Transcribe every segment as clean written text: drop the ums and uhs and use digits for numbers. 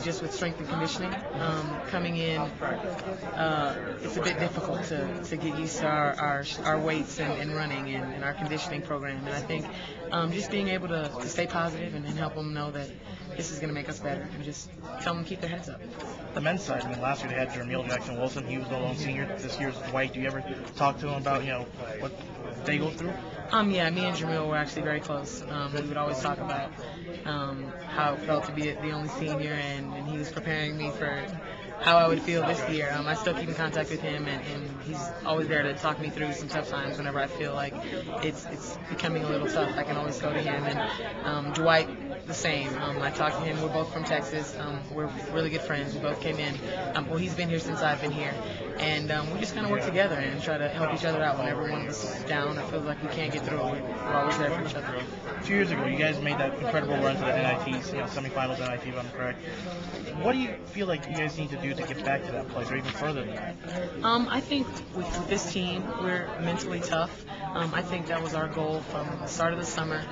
Just with strength and conditioning, coming in, it's a bit difficult to get used to our weights and running and our conditioning program. And I think just being able to stay positive and help them know that this is going to make us better, and just tell them to keep their heads up. The men's side, last year they had Jermail Jackson-Wilson. He was the lone senior. This year's Dwight. Do you ever talk to him about what they go through? Yeah, me and Jermail were actually very close. We would always talk about how it felt to be the only senior, and he was preparing me for how I would feel this year. I still keep in contact with him, and he's always there to talk me through some tough times whenever I feel like it's becoming a little tough. I can always go to him. And Dwight, the same. I talked to him. We're both from Texas. We're really good friends. We both came in. Well, he's been here since I've been here. And we just kind of work together and try to help each other out whenever one of us is down or feels like we can't get through it. We're always there for each other. 2 years ago, you guys made that incredible run to the NITs, semifinals NIT, if I'm correct. What do you feel like you guys need to do to get back to that place or even further than that? I think with this team, we're mentally tough. I think that was our goal from the start of the summer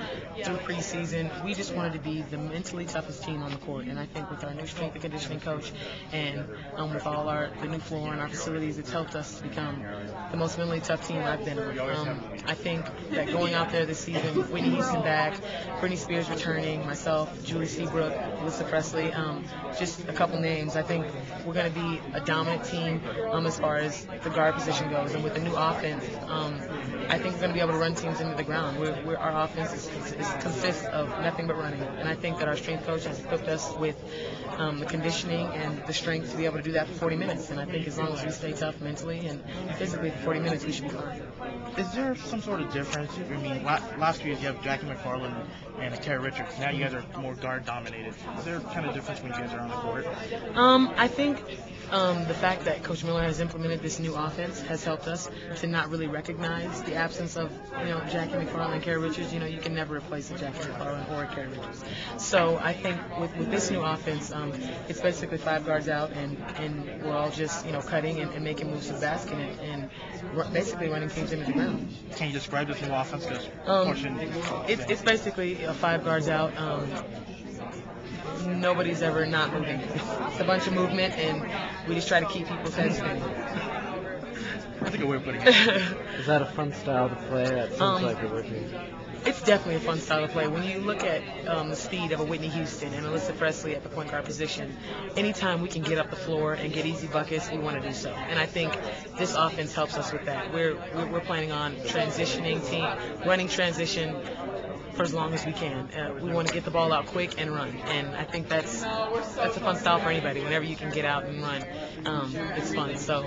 through preseason. We just wanted to be the mentally toughest team on the court. And I think with our new strength and conditioning coach and with all the new floor and our facilities, it's helped us become the most mentally tough team I've been on. I think that going out there this season with Whitney Houston back, Britney Spears returning, myself, Julie Seabrook, Alyssa Presley, just a couple names, I think we're going to be a dominant team as far as the guard position goes. And with the new offense, I think we're going to be able to run teams into the ground. Our offense consists of nothing but running. And I think that our strength coach has equipped us with the conditioning and the strength to be able to do that for 40 minutes. And I think as long as we stay tough mentally and physically for 40 minutes, we should be fine. Is there some sort of difference? Last year you have Jackie McFarland and Tara Richards. Now you guys are more guard dominated. Is there kind of difference when you guys are on the court? I think the fact that Coach Miller has implemented this new offense has helped us to not really recognize the absence of Jackie McFarland and Kara Richards. You can never replace a Jackie McFarland or a Kara Richards. So I think with this new offense, it's basically 5 guards out, and we're all just cutting and making moves to the basket and basically running teams into the ground. Can you describe this new offense? It's basically 5 guards out. Nobody's ever not moving. It's a bunch of movement, and we just try to keep people's heads spinning. That's a good way of putting it. Is that a fun style to play? That seems like it would be. It's definitely a fun style to play. When you look at the speed of a Whitney Houston and Alyssa Presley at the point guard position, anytime we can get up the floor and get easy buckets, we want to do so. And I think this offense helps us with that. We're planning on running transition for as long as we can. We want to get the ball out quick and run, and I think that's a fun style for anybody. Whenever you can get out and run, it's fun. So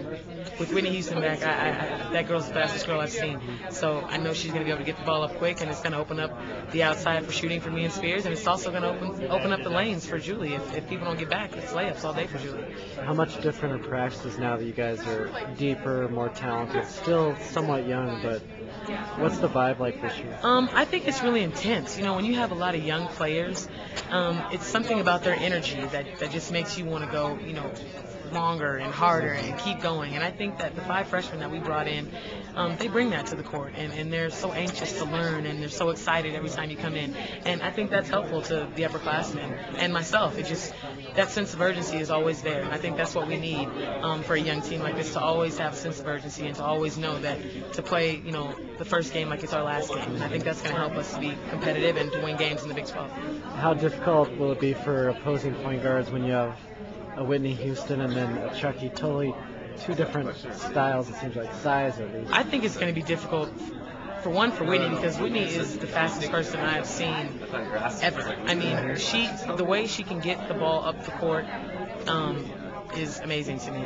with Whitney Houston back, that girl's the fastest girl I've seen. So I know she's going to be able to get the ball up quick, and it's going to open up the outside for shooting for me and Spears, and it's also going to open up the lanes for Julie. If people don't get back, it's layups all day for Julie. How much different are practices now that you guys are deeper, more talented, still somewhat young, but what's the vibe like this year? I think it's really intense. When you have a lot of young players, it's something about their energy that just makes you want to go, longer and harder and keep going. And I think that the 5 freshmen that we brought in, they bring that to the court, and they're so anxious to learn, and they're so excited every time you come in. And I think that's helpful to the upperclassmen and myself. That sense of urgency is always there. And I think that's what we need for a young team like this, to always have a sense of urgency and to always know that to play, the first game like it's our last game. And I think that's going to help us to be competitive and to win games in the Big 12. How difficult will it be for opposing point guards when you have a Whitney Houston and then a Chucky, totally 2 different styles, it seems like, size at least? I think it's going to be difficult for Whitney, because Whitney is the fastest person I've seen ever. The way she can get the ball up the court is amazing to me.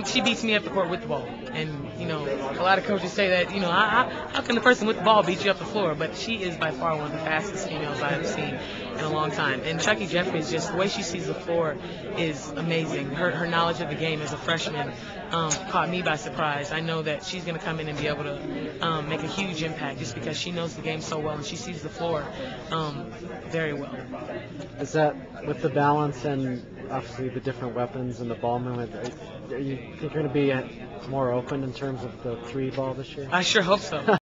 She beats me up the court with the ball, and a lot of coaches say that how can the person with the ball beat you up the floor? But she is by far one of the fastest females I've seen in a long time. And Chucky Jeffries, just the way she sees the floor is amazing. Her knowledge of the game as a freshman caught me by surprise. I know that she's going to come in and be able to make a huge impact just because she knows the game so well and she sees the floor very well. Is that with the balance and obviously the different weapons and the ball movement, you think you're going to be more open in terms of the 3 ball this year? I sure hope so.